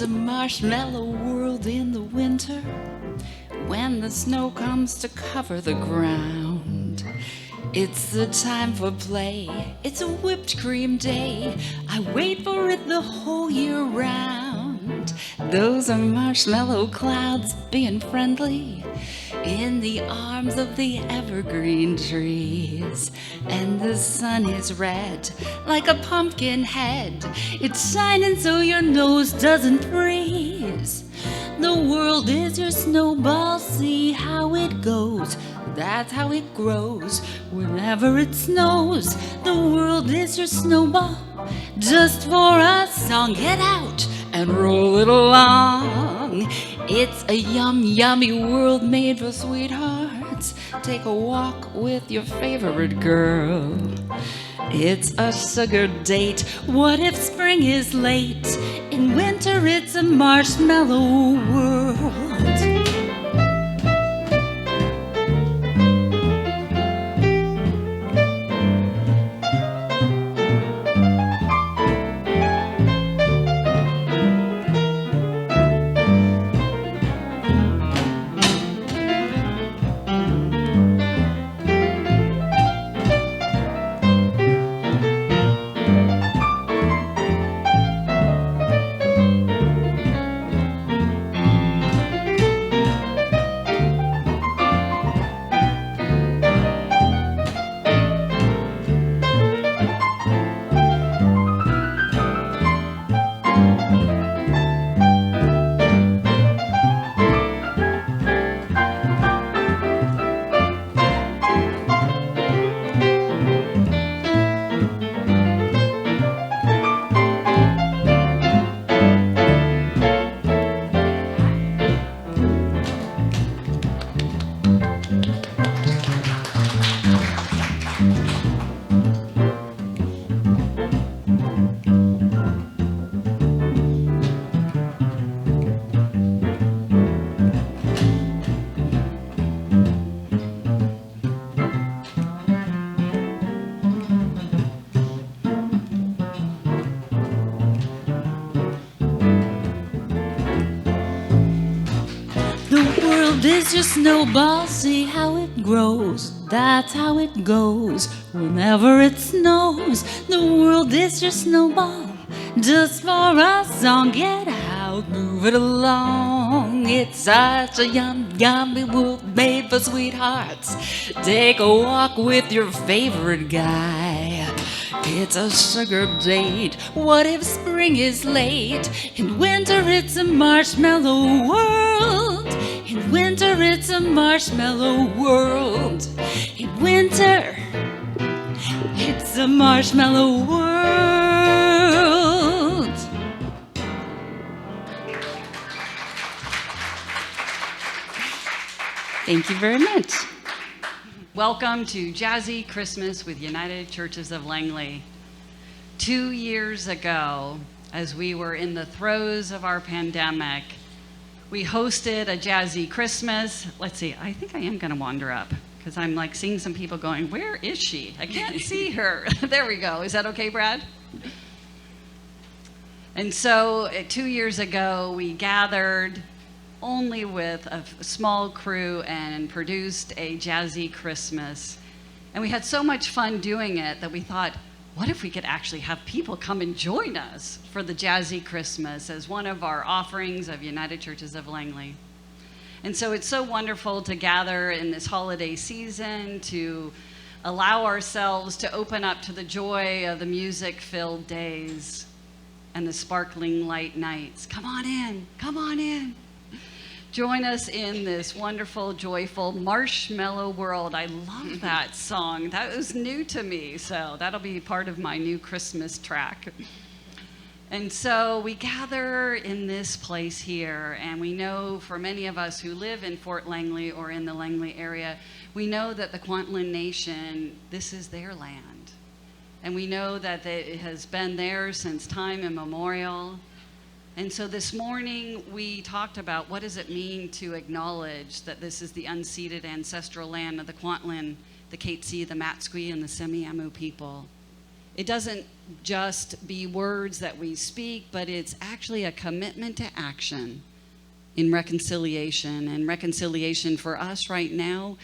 a marshmallow world in the winter when the snow comes to cover the ground. It's the time for play, it's a whipped cream day. I wait for it the whole year round. Those are marshmallow clouds being friendly in the arms of the evergreen trees. And the sun is red like a pumpkin head. It's shining so your nose doesn't freeze. The world is your snowball, see how it goes. That's how it grows whenever it snows. The world is your snowball, just for a song. Get out and roll it along. It's a yummy world made for sweethearts. Take a walk with your favorite girl. It's a sugar date. What if spring is late? In winter it's a marshmallow world. This your snowball, see how it grows. That's how it goes whenever it snows. The world is your snowball, just for a song. Get out, move it along. It's such a yummy world made for sweethearts. Take a walk with your favorite guy. It's a sugar date. What if spring is late? In winter it's a marshmallow world. In winter it's a marshmallow world. In winter it's a marshmallow world. Thank you very much. Welcome to Jazzy Christmas with United Churches of Langley. 2 years ago, as we were in the throes of our pandemic, we hosted a Jazzy Christmas. Let's see, I think I am going to wander up because I'm like seeing some people going, where is she? I can't see her. There we go. Is that okay, Brad? And so 2 years ago, we gathered only with a small crew and produced a Jazzy Christmas. And we had so much fun doing it that we thought, what if we could actually have people come and join us for the Jazzy Christmas as one of our offerings of United Churches of Langley? And so it's so wonderful to gather in this holiday season, to allow ourselves to open up to the joy of the music-filled days and the sparkling light nights. Come on in, come on in. Join us in this wonderful, joyful marshmallow world. I love that song. That was new to me, so that'll be part of my new Christmas track. And so we gather in this place here, and we know for many of us who live in Fort Langley or in the Langley area, we know that the Kwantlen Nation, this is their land. And we know that it has been there since time immemorial. And so this morning we talked about what does it mean to acknowledge that this is the unceded ancestral land of the Kwantlen, the Katzie, the Matsqui, and the Semiahmoo people. it doesn't just be words that we speak, but it's actually a commitment to action in reconciliation. And reconciliation for us right now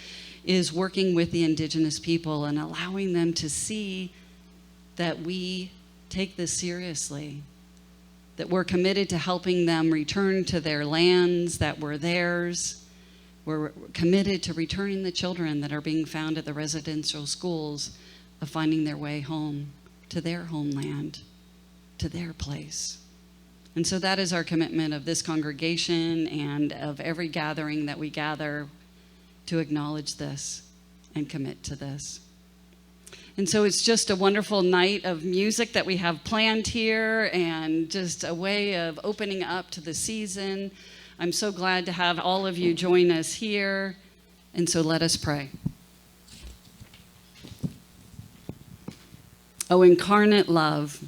is working with the indigenous people and allowing them to see that we take this seriously, that we're committed to helping them return to their lands that were theirs. We're committed to returning the children that are being found at the residential schools of finding their way home to their homeland, to their place. And so that is our commitment of this congregation and of every gathering that we gather, to acknowledge this and commit to this. And so it's just a wonderful night of music that we have planned here, and just a way of opening up to the season. I'm so glad to have all of you join us here. And so let us pray. O incarnate love,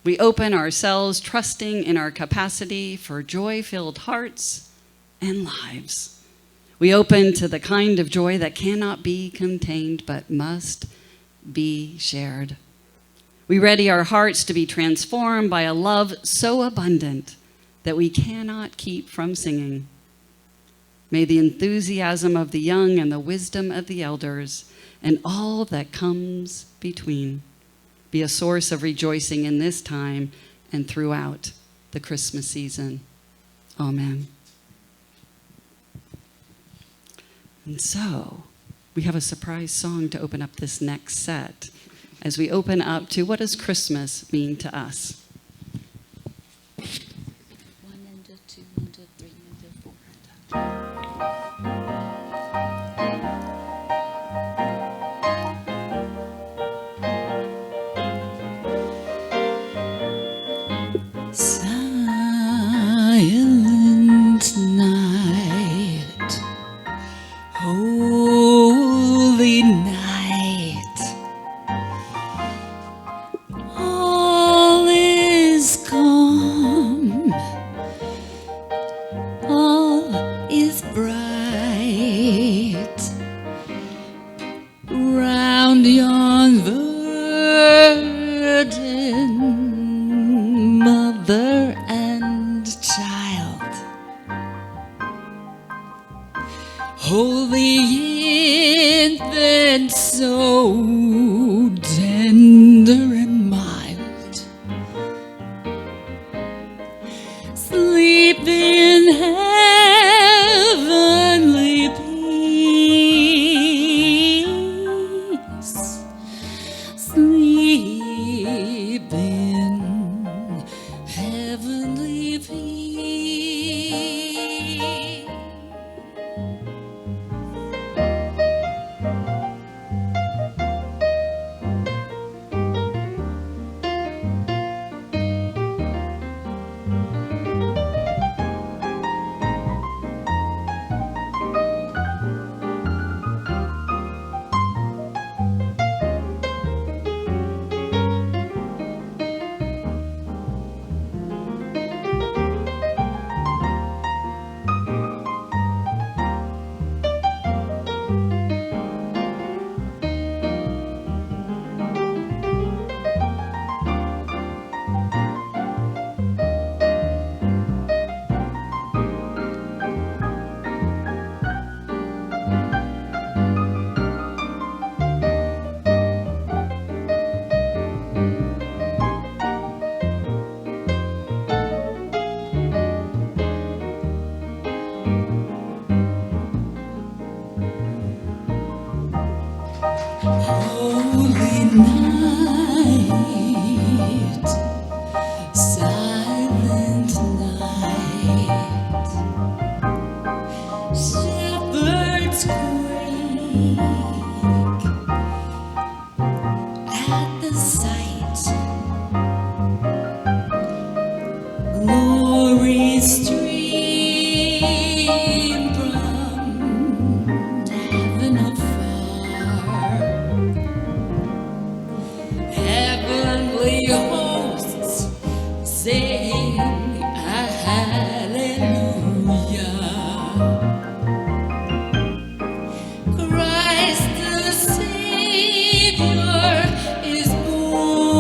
we open ourselves, trusting in our capacity for joy-filled hearts and lives. We open to the kind of joy that cannot be contained but must be shared. We ready our hearts to be transformed by a love so abundant that we cannot keep from singing. May the enthusiasm of the young and the wisdom of the elders and all that comes between be a source of rejoicing in this time and throughout the Christmas season. Amen. And so, we have a surprise song to open up this next set as we open up to what does Christmas mean to us. 1 and a 2 and a 3 and a 4 and a... Silent night, holy night, all is calm, all is bright, round yon virgin mother and child. Holy infant, so tender and mild, sleep in heavenly peace, sleep in heavenly peace. Holy night, silent night, shepherds quake at the sight, glory stream from heaven afar. Heavenly hosts sing a hallelujah. Christ the Savior is born.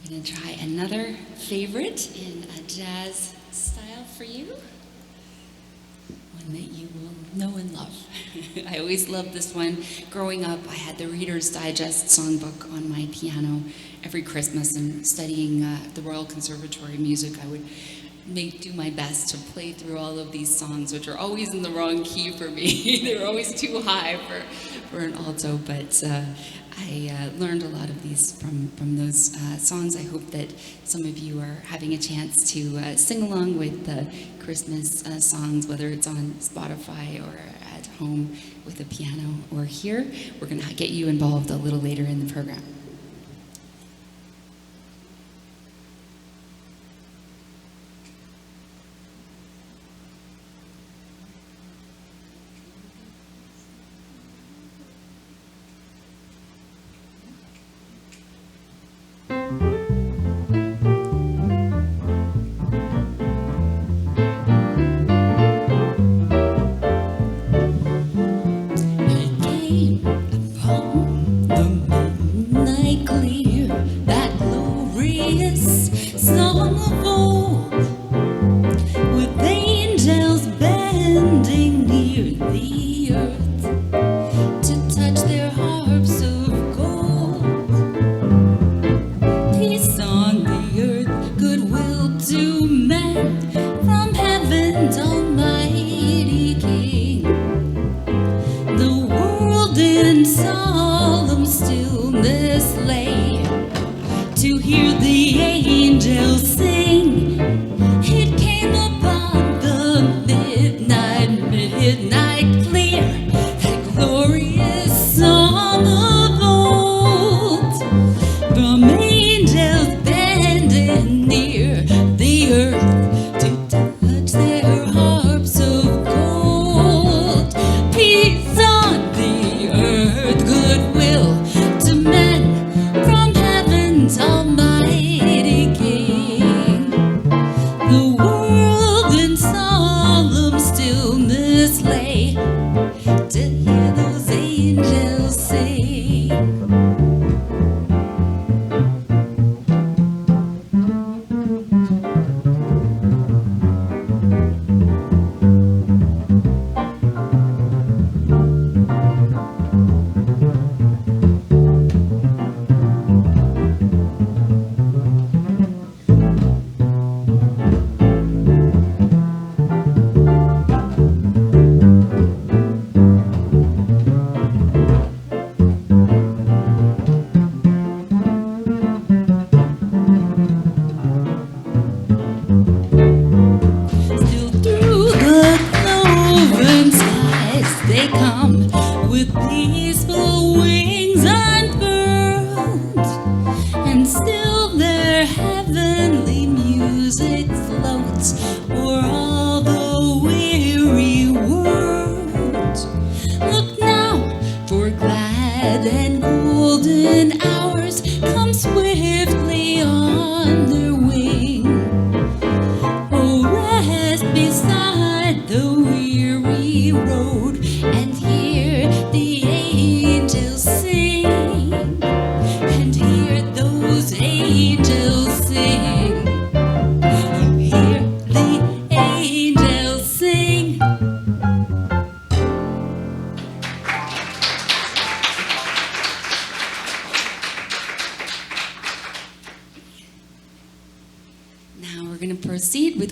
I'm going to try another favorite in a jazz style for you. One that you will know and love. I always loved this one. Growing up, I had the Reader's Digest songbook on my piano every Christmas, and studying the Royal Conservatory of Music, I would do my best to play through all of these songs, which are always in the wrong key for me. They're always too high for an alto, but I learned a lot of these from those songs. I hope that some of you are having a chance to sing along with the Christmas songs, whether it's on Spotify or at home with a piano or here. We're going to get you involved a little later in the program.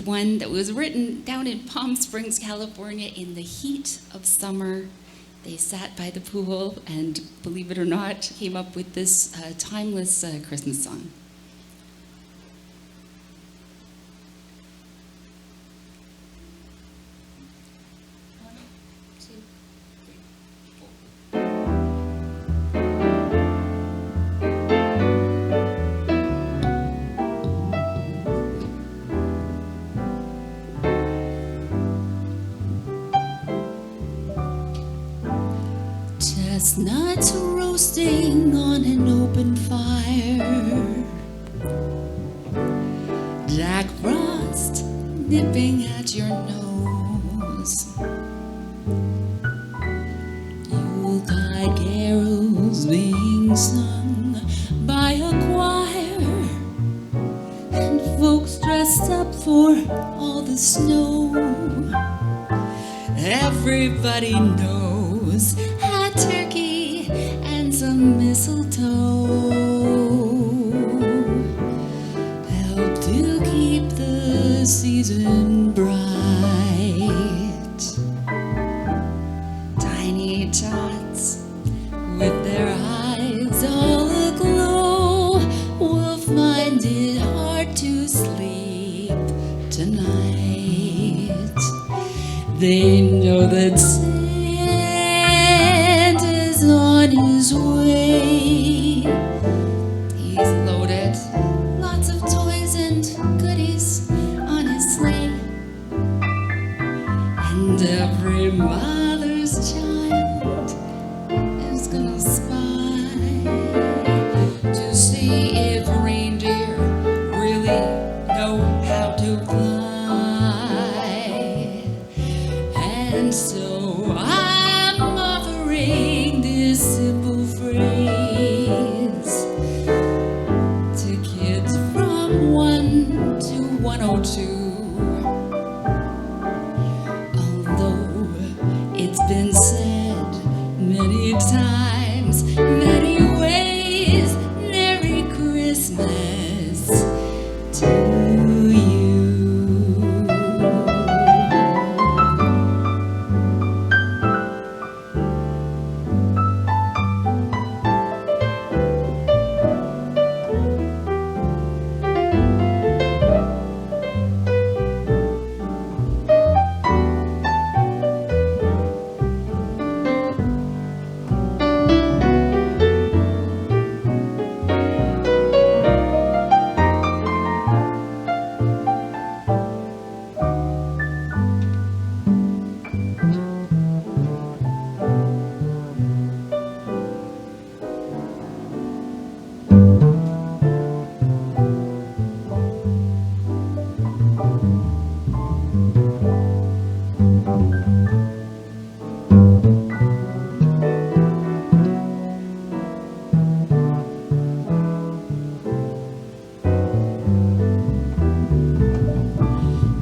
One that was written down in Palm Springs, California in the heat of summer. They sat by the pool and, believe it or not, came up with this timeless Christmas song. Chestnuts roasting on an open fire, Jack Frost nipping at your nose, Yuletide carols being sung by a choir, dressed up for all the snow. Everybody knows a turkey and some mistletoe help to keep the season bright. Tiny tots with their eyes all aglow will find it hard to sleep tonight. They know that Santa's on his way. He's loaded lots of toys and goodies on his sleigh. And every mother's child is gonna spy to see if reindeer really know how to fly. And so I'm offering this simple phrase to kids from 1 to 102. Although it's been said many times, many ways, Merry Christmas to you.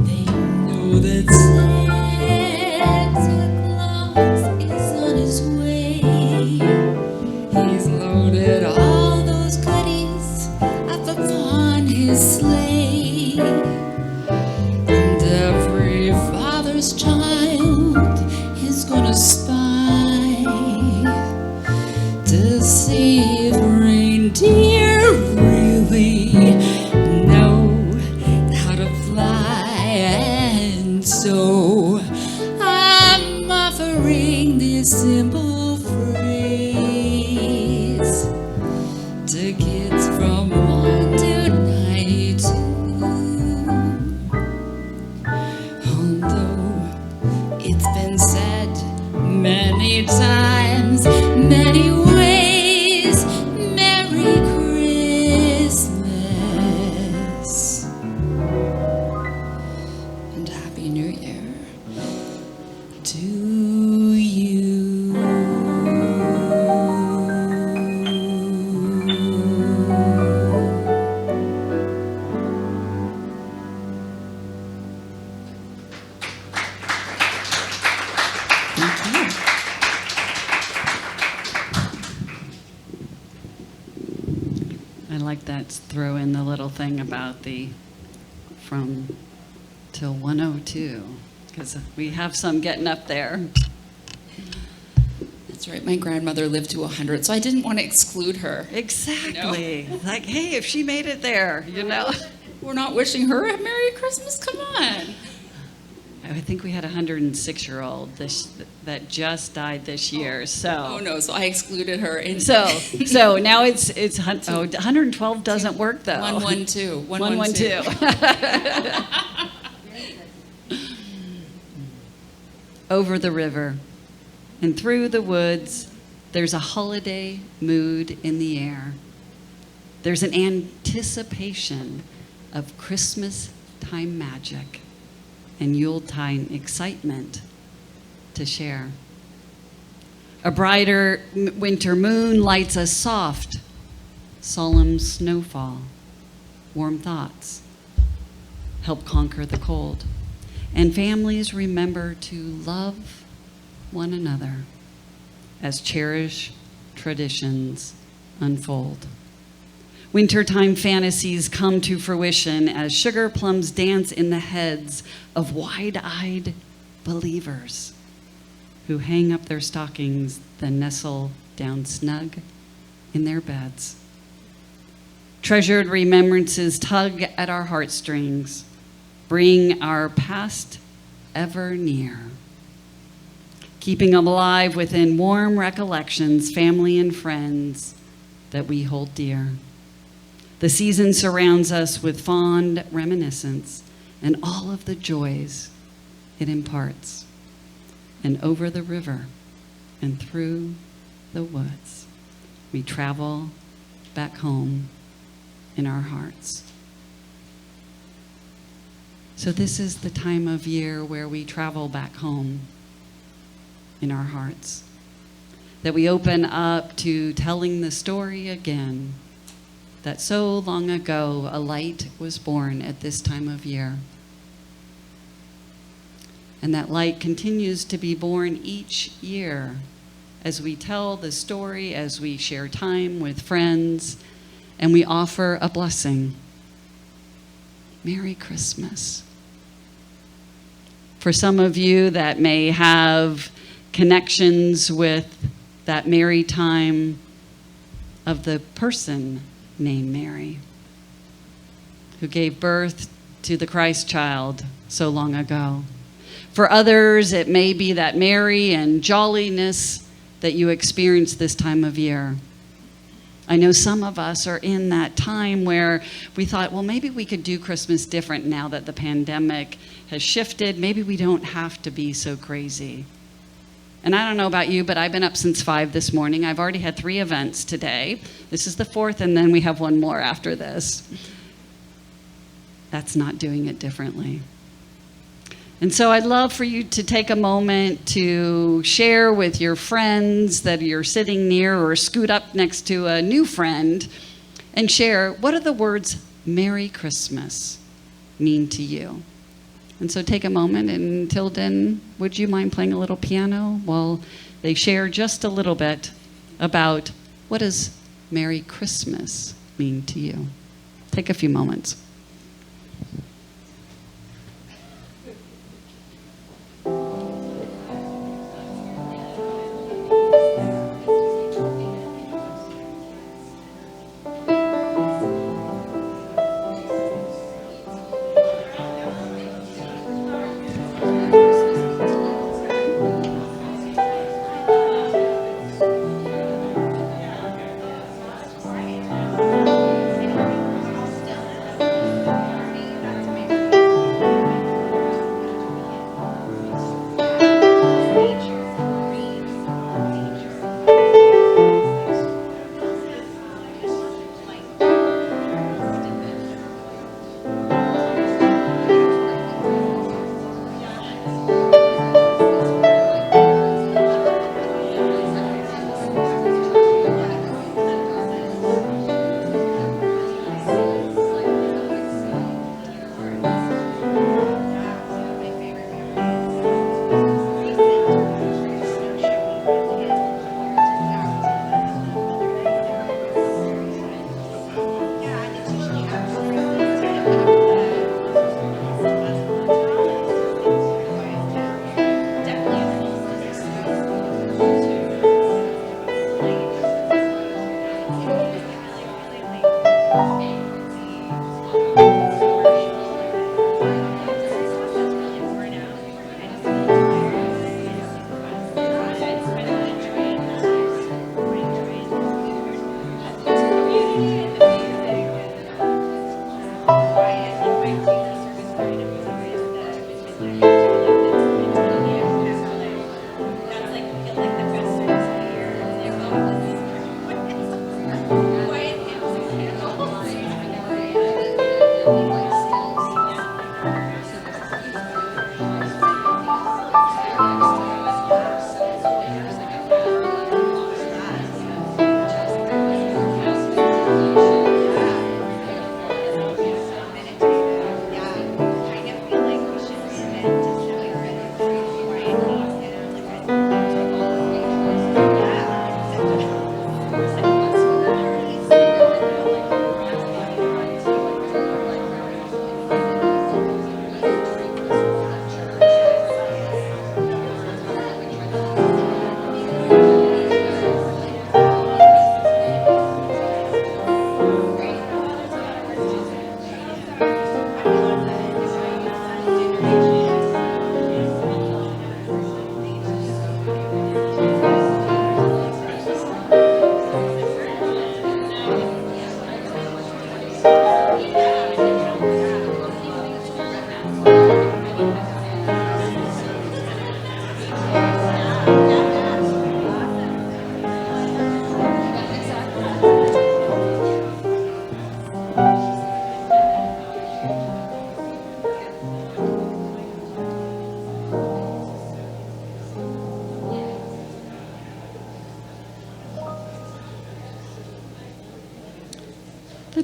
They know that Santa Claus is on his way. He's loaded all those goodies up upon his sleigh. And every father's child is gonna spy to see if reindeer really know how to fly. And so I'm offering this simple phrase to kids from 1 to 92. Although it's been said many times, many ways, Merry Christmas and Happy New Year to you. Thank you. I like that throw in the little thing about the from till 102, because we have some getting up there. That's right. My grandmother lived to 100, so I didn't want to exclude her. Exactly. Like, hey, if she made it there, you know. We're not wishing her a Merry Christmas. Come on. I think we had a 106-year-old that just died this year. So. Oh no, so I excluded her. So now it's 112 doesn't work though. 112. 112. Over the river and through the woods, there's a holiday mood in the air. There's an anticipation of Christmas time magic and Yuletide excitement to share. A brighter winter moon lights a soft, solemn snowfall, warm thoughts. help conquer the cold. And families remember to love one another as cherished traditions unfold. Wintertime fantasies come to fruition as sugar plums dance in the heads of wide-eyed believers who hang up their stockings, then nestle down snug in their beds. Treasured remembrances tug at our heartstrings, bring our past ever near. Keeping alive within warm recollections, family and friends that we hold dear. The season surrounds us with fond reminiscence and all of the joys it imparts. And over the river and through the woods, we travel back home in our hearts. So this is the time of year where we travel back home in our hearts, that we open up to telling the story again, that so long ago a light was born at this time of year. And that light continues to be born each year as we tell the story, as we share time with friends, and we offer a blessing. Merry Christmas. For some of you that may have connections with that merry time of the person named Mary, who gave birth to the Christ child so long ago. For others, it may be that merry and jolliness that you experience this time of year. I know some of us are in that time where we thought, well, maybe we could do Christmas different now that the pandemic has shifted. Maybe we don't have to be so crazy. And I don't know about you, but I've been up since 5 this morning. I've already had 3 events today. This is the 4th, and then we have 1 more after this. That's not doing it differently. And so I'd love for you to take a moment to share with your friends that you're sitting near, or scoot up next to a new friend and share, what do the words Merry Christmas mean to you? And so take a moment, and Tilden, would you mind playing a little piano while they share just a little bit about what does Merry Christmas mean to you? Take a few moments.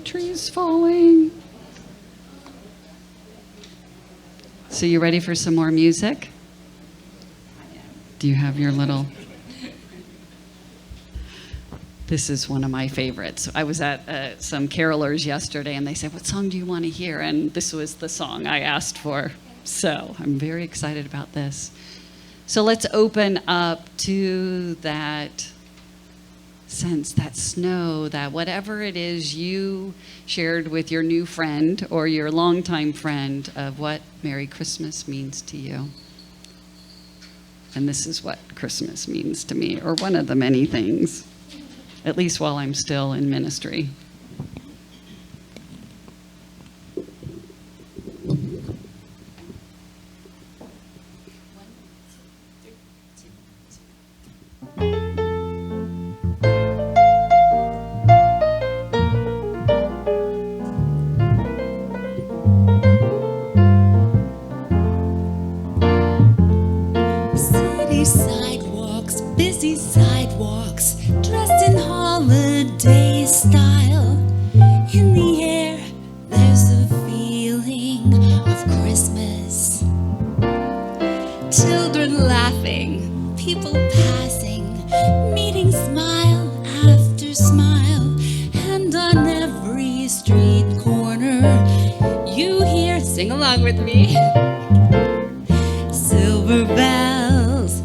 tree's falling. So you ready for some more music? Do you have your little... This is one of my favorites. I was at some carolers yesterday, and they said, what song do you want to hear? And this was the song I asked for. So I'm very excited about this. So let's open up to that sense, that snow, that whatever it is you shared with your new friend or your longtime friend of what Merry Christmas means to you. And this is what Christmas means to me, or one of the many things, at least while I'm still in ministry. Busy sidewalks, dressed in holiday style. In the air, there's a feeling of Christmas. Children laughing, people passing, meeting smile after smile. And on every street corner, you hear, sing along with me, silver bells.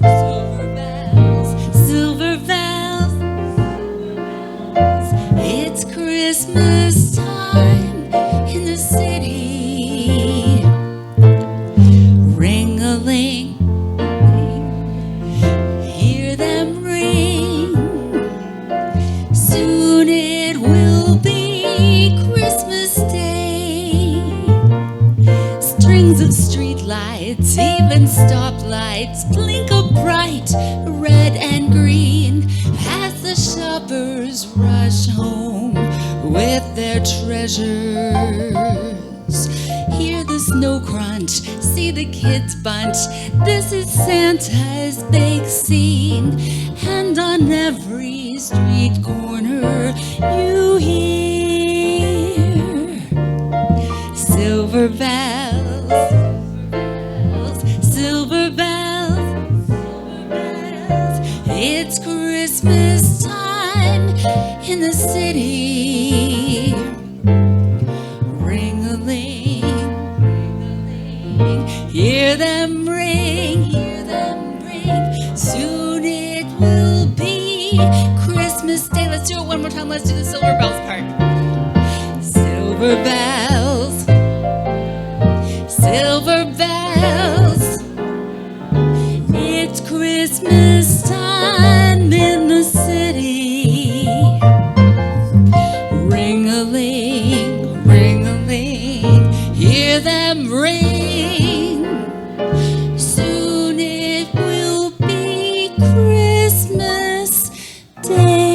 It's Christmas time in the city. Ring-a-ling, hear them ring. Soon it will be Christmas Day. Strings of street lights, even stoplights, blink a bright red and green as the shoppers rush home with their treasures. Hear the snow crunch, see the kids bunch. This is Santa's big scene. And on every street corner you hear silver bells, silver bells, silver bells. It's Christmas time in the city. Ring-a-ling, hear them ring, hear them ring. Soon it will be Christmas Day. Let's do it one more time. Let's do the silver bells part. Silver bells, silver bells. It's Christmas time in the city. Ring-a-ling, ring-a-ling, hear them ring. Soon it will be Christmas Day.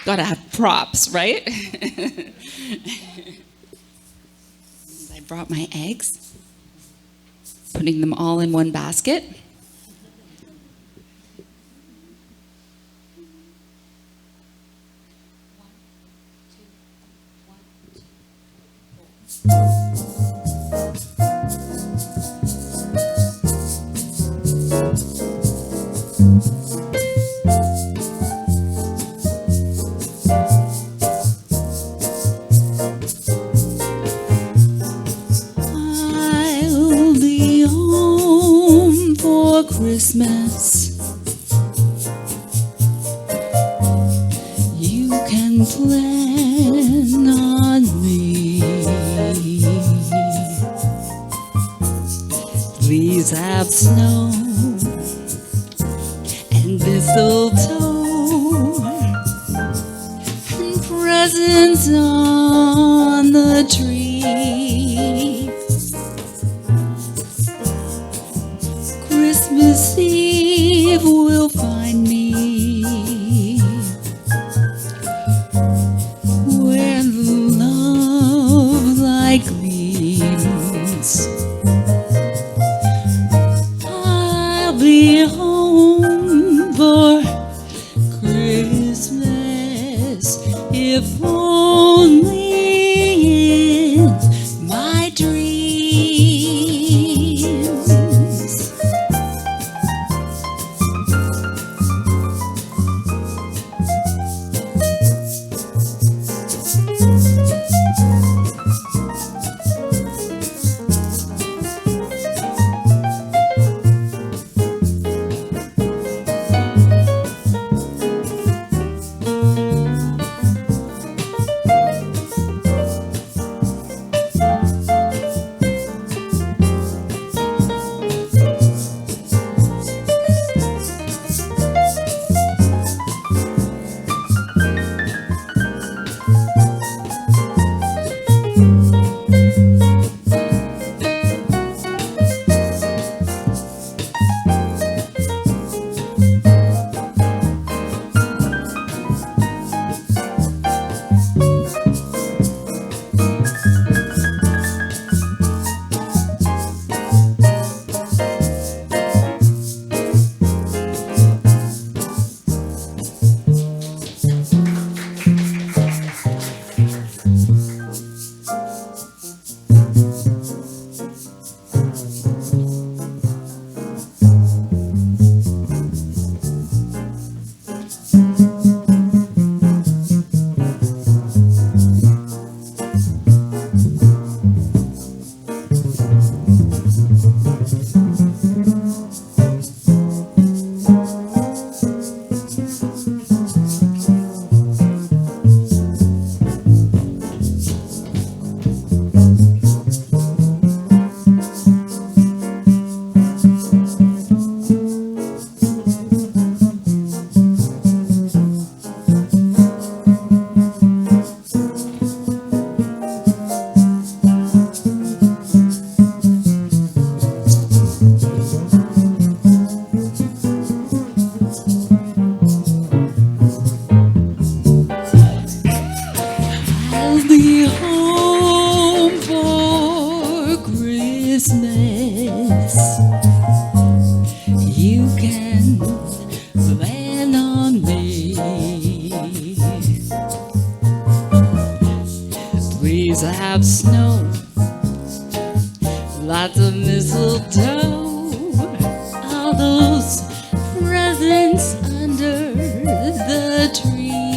Gotta have props, right? I brought my eggs, putting them all in one basket. I'll be home for Christmas. You can plan on me. Please have snow and mistletoe and presents on the tree. Christmas Eve will find me where snow, lots of mistletoe, all those presents under the tree.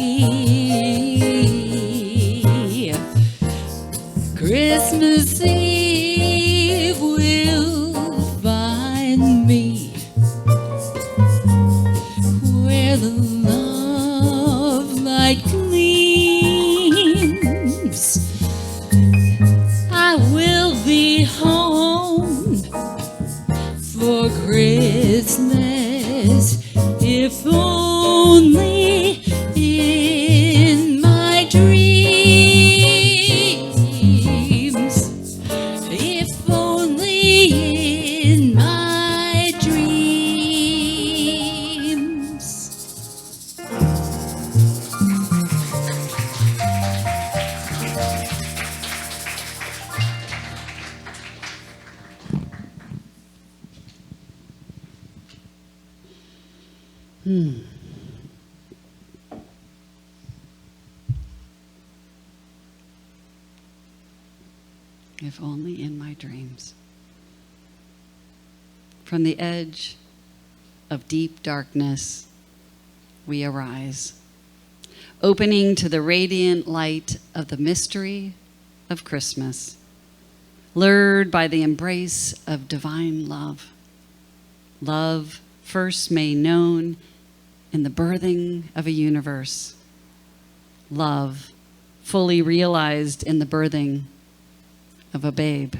Christmas Eve will find me where the love light gleams. I will be home for Christmas, if only in my dreams. If only in my dreams. If only in my dreams. From the edge of deep darkness, we arise, opening to the radiant light of the mystery of Christmas, lured by the embrace of divine love. Love first made known in the birthing of a universe. Love fully realized in the birthing of a babe.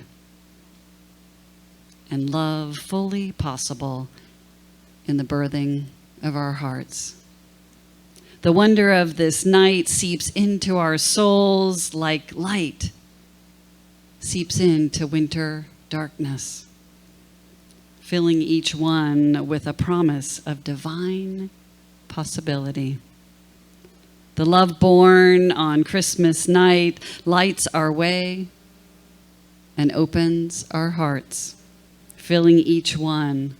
And love fully possible in the birthing of our hearts. The wonder of this night seeps into our souls like light seeps into winter darkness, filling each one with a promise of divine possibility. The love born on Christmas night lights our way and opens our hearts, filling each one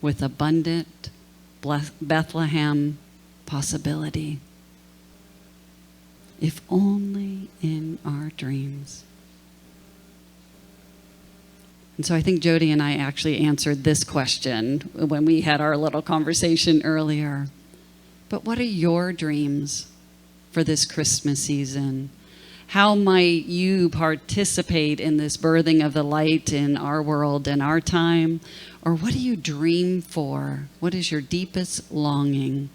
with abundant Bethlehem possibility. If only in our dreams. And so I think Jodi and I actually answered this question when we had our little conversation earlier. But what are your dreams for this Christmas season? How might you participate in this birthing of the light in our world and our time? Or what do you dream for? What is your deepest longing?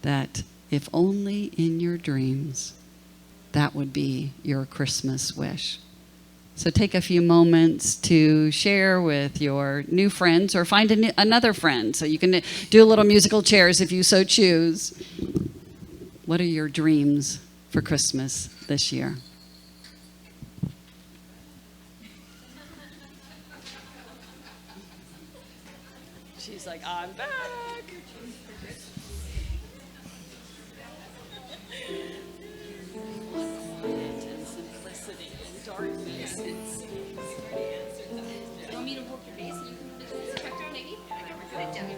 That if only in your dreams, that would be your Christmas wish. So take a few moments to share with your new friends or find another friend. So you can do a little musical chairs if you so choose. What are your dreams for Christmas this year? She's like, I'm back. Quiet and simplicity and darkness. You want me to work your face and you can do this? Maybe? I can work it down.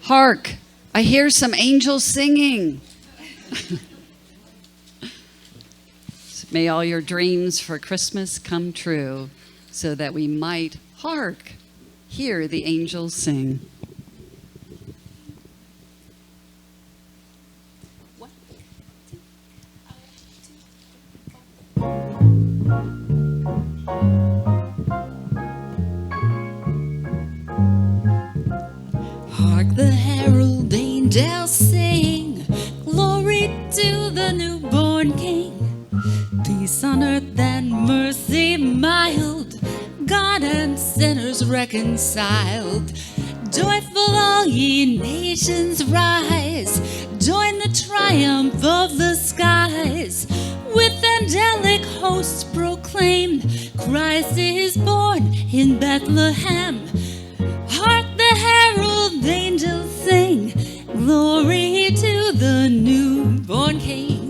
Hark, I hear some angels singing. May all your dreams for Christmas come true, so that we might, hark, hear the angels sing. Hark the herald angels sing, glory to the newborn King. Peace on earth and mercy mild, God and sinners reconciled. Joyful all ye nations rise, join the triumph of the skies. With angelic hosts proclaim, Christ is born in Bethlehem. Hark the herald angels sing, glory to the newborn King.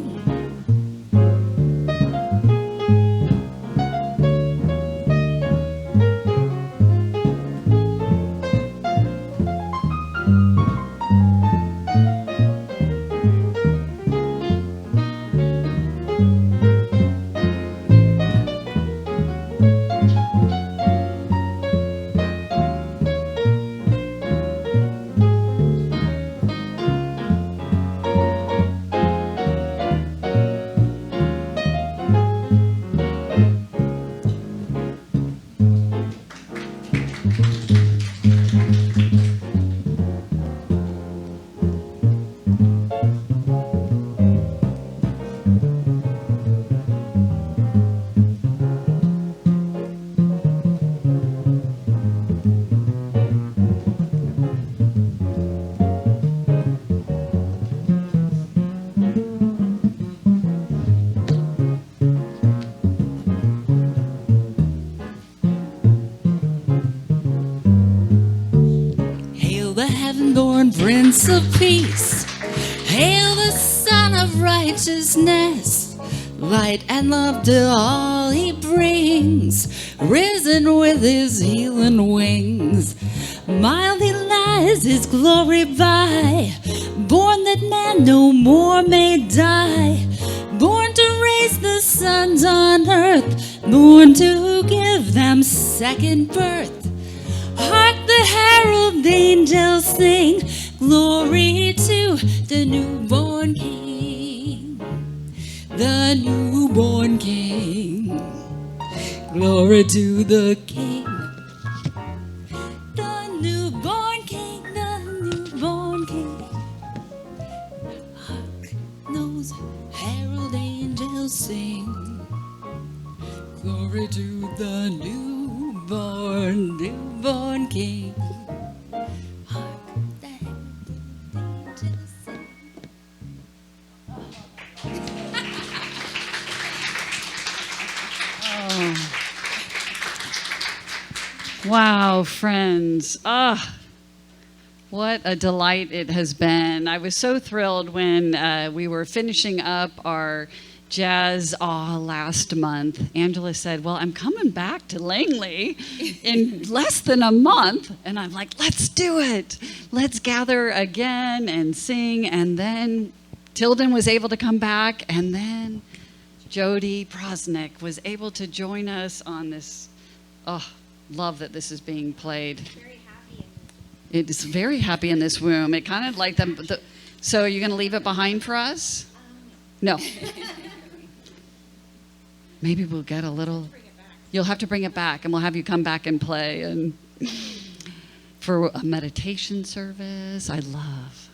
Heaven-born Prince of Peace, hail the Son of Righteousness. light and love to all he brings, risen with his healing wings. Mild he lies his glory by, born that man no more may die, born to raise the sons on earth, born to give them second birth. Hark the herald angels sing, glory to the newborn King, the newborn King. Glory to the King, the newborn King, the newborn King. Hark those herald angels sing, glory to the newborn King. Hark the herald angels sing. Wow, friends. What a delight it has been. I was so thrilled when we were finishing up our Jazz last month. Angela said, well, I'm coming back to Langley in less than a month. And I'm like, let's do it. Let's gather again and sing. And then Tilden was able to come back. And then Jodi Proznick was able to join us on this. Love that this is being played. It is very happy in this room. It kind of like them. So you're going to leave it behind for us? No. Maybe we'll get a little. You'll have to bring it back, and we'll have you come back and play. And for a meditation service, I love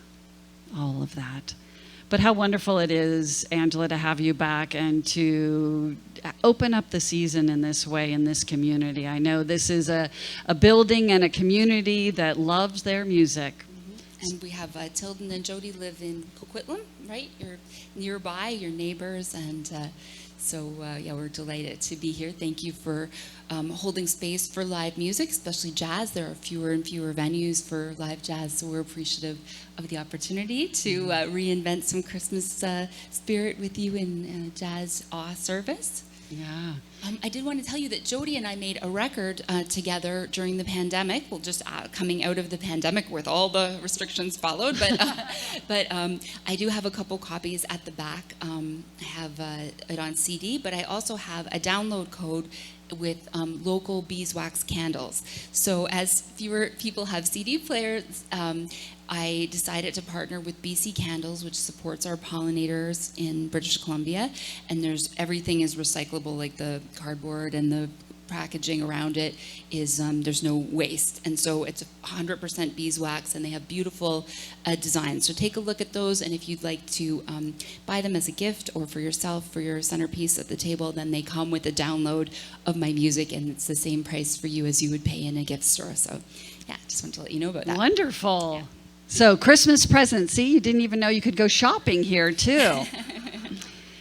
all of that. But how wonderful it is, Angela, to have you back and to open up the season in this way in this community. I know this is a building and a community that loves their music. And we have Tilden and Jodi live in Coquitlam, right? You're nearby, your neighbors, and we're delighted to be here. Thank you for holding space for live music, especially jazz. There are fewer and fewer venues for live jazz, so we're appreciative of the opportunity to reinvent some Christmas spirit with you in jazz awe service. Yeah. I did want to tell you that Jodi and I made a record together during the pandemic. Well, just coming out of the pandemic with all the restrictions followed. But I do have a couple copies at the back. I have it on CD, but I also have a download code with local beeswax candles. So as fewer people have CD players, I decided to partner with BC Candles, which supports our pollinators in British Columbia, and everything is recyclable, like the cardboard and the packaging around it is there's no waste, and so it's 100% beeswax, and they have beautiful designs. So take a look at those, and if you'd like to buy them as a gift or for yourself for your centerpiece at the table, then they come with a download of my music, and it's the same price for you as you would pay in a gift store. So yeah, just want to let you know about that. Wonderful. Yeah. So Christmas presents. See, you didn't even know you could go shopping here too.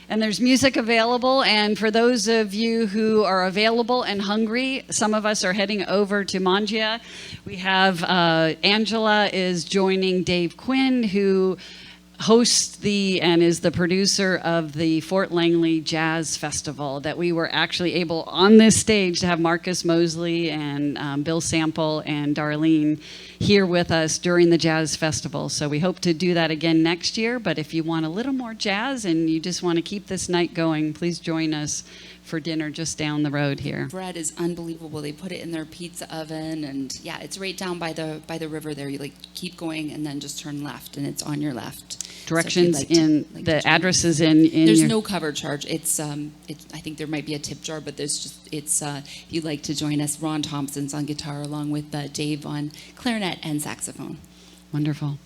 And there's music available, and for those of you who are available and hungry, some of us are heading over to Mangia. We have Angela is joining Dave Quinn, who hosts and is the producer of the Fort Langley Jazz Festival, that we were actually able on this stage to have Marcus Mosley and Bill Sample and Darlene here with us during the Jazz Festival. So we hope to do that again next year, but if you want a little more jazz and you just want to keep this night going, please join us for dinner just down the road here. Bread is unbelievable. They put it in their pizza oven, and yeah, it's right down by the river there. You like keep going and then just turn left, and it's on your left. Directions so the address is in there's no cover charge. It's I think there might be a tip jar, but if you'd like to join us, Ron Thompson's on guitar along with Dave on clarinet and saxophone. Wonderful.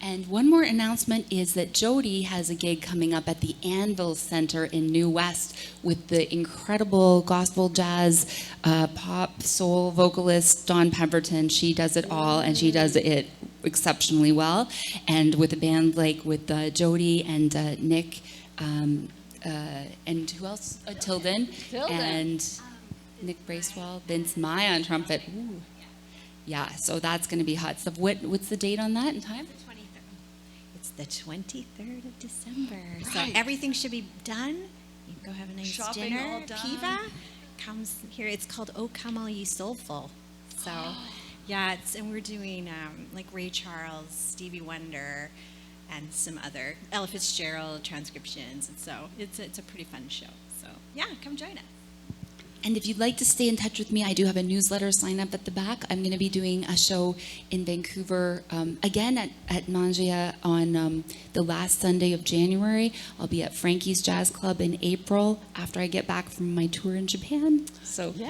And one more announcement is that Jodi has a gig coming up at the Anvil Center in New West with the incredible gospel jazz, pop, soul vocalist Dawn Pemberton. She does it all, and she does it exceptionally well. And with a band like with Jodi and Nick, and who else? Tilden. And Nick Bracewell, Vince Mai on trumpet. Ooh. Yeah, so that's going to be hot stuff. What's the date on that and time? The 23rd of December. Right. So everything should be done. You can go have a nice Shopping dinner. all done. Piva comes here. It's called O Come All Ye Soulful. So, yeah, and we're doing like Ray Charles, Stevie Wonder, and some other Ella Fitzgerald transcriptions. And so it's a pretty fun show. So, yeah, come join us. And if you'd like to stay in touch with me, I do have a newsletter sign up at the back. I'm going to be doing a show in Vancouver, again at Mangia on the last Sunday of January. I'll be at Frankie's Jazz Club in April after I get back from my tour in Japan. So, yeah.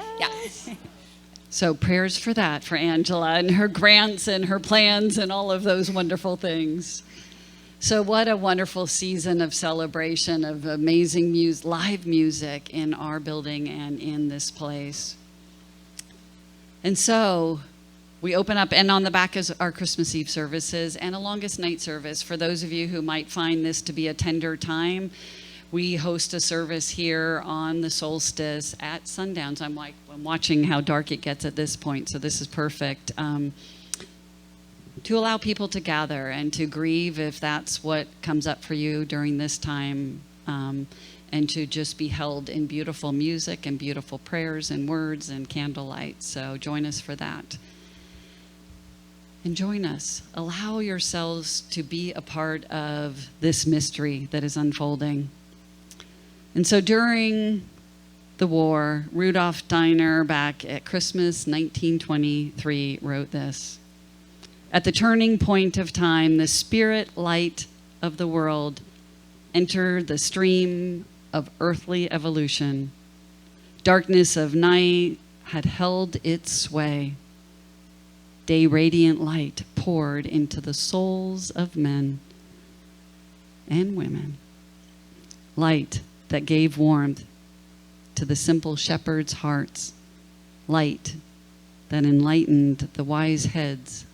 So prayers for that, for Angela and her grants and her plans and all of those wonderful things. So what a wonderful season of celebration, of amazing live music in our building and in this place. And so we open up, and on the back is our Christmas Eve services and a longest night service. For those of you who might find this to be a tender time, we host a service here on the solstice at sundowns. I'm watching how dark it gets at this point, so this is perfect. To allow people to gather and to grieve if that's what comes up for you during this time, and to just be held in beautiful music and beautiful prayers and words and candlelight. So join us for that. And join us. Allow yourselves to be a part of this mystery that is unfolding. And so during the war, Rudolf Steiner, back at Christmas 1923, wrote this: "At the turning point of time, the spirit light of the world entered the stream of earthly evolution. Darkness of night had held its sway. Day radiant light poured into the souls of men and women. Light that gave warmth to the simple shepherds' hearts. Light that enlightened the wise heads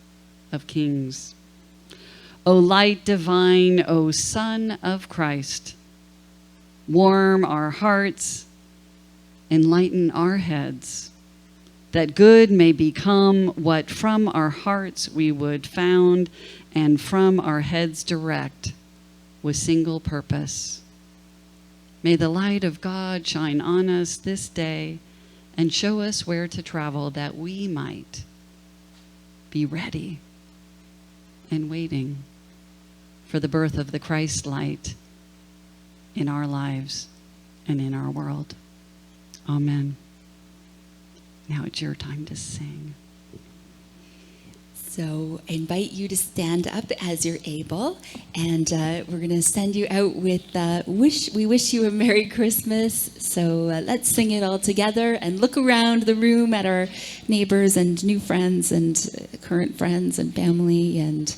of kings. O light divine, O Son of Christ, warm our hearts, enlighten our heads, that good may become what from our hearts we would found, and from our heads direct with single purpose. May the light of God shine on us this day and show us where to travel, that we might be ready and waiting for the birth of the Christ light in our lives and in our world. Amen." Now it's your time to sing. So I invite you to stand up as you're able, and we're going to send you out with We Wish You a Merry Christmas. So let's sing it all together and look around the room at our neighbors and new friends and current friends and family, and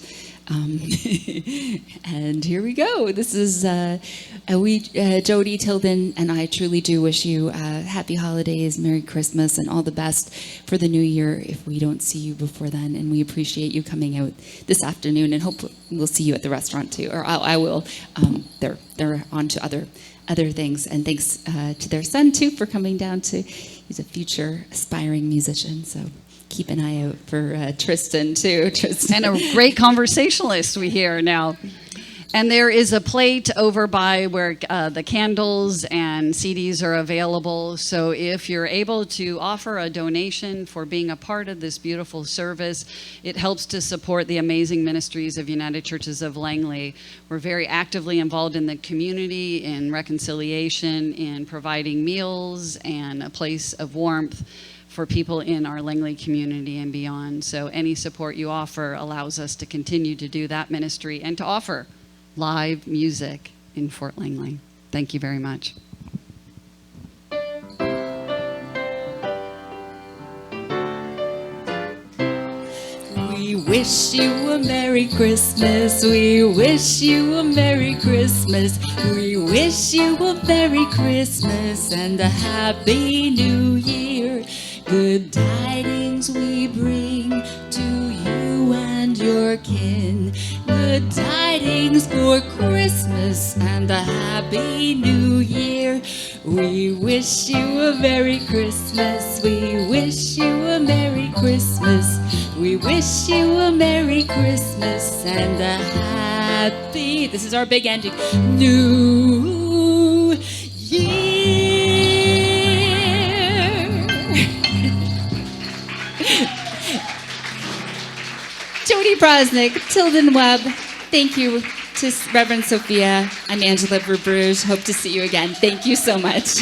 and here we go. This is Jodi, Tilden, and I truly do wish you happy holidays, Merry Christmas, and all the best for the new year if we don't see you before then. And we appreciate you coming out this afternoon, and hope we'll see you at the restaurant too, or I will. They're on to other things. And thanks to their son too for coming down to. He's a future aspiring musician, so. Keep an eye out for Tristan, too. And a great conversationalist we hear now. And there is a plate over by where the candles and CDs are available. So if you're able to offer a donation for being a part of this beautiful service, it helps to support the amazing ministries of United Churches of Langley. We're very actively involved in the community, in reconciliation, in providing meals and a place of warmth for people in our Langley community and beyond. So any support you offer allows us to continue to do that ministry and to offer live music in Fort Langley. Thank you very much. We wish you a Merry Christmas. We wish you a Merry Christmas. We wish you a Merry Christmas and a Happy New Year. Good tidings we bring to you and your kin. Good tidings for Christmas and a Happy New Year. We wish you a Merry Christmas. We wish you a Merry Christmas. We wish you a Merry Christmas and a Happy, this is our big ending, New Year. Proznick, Tilden, Webb. Thank you to Reverend Sophia. I'm Angela Verbrugge. Hope to see you again. Thank you so much.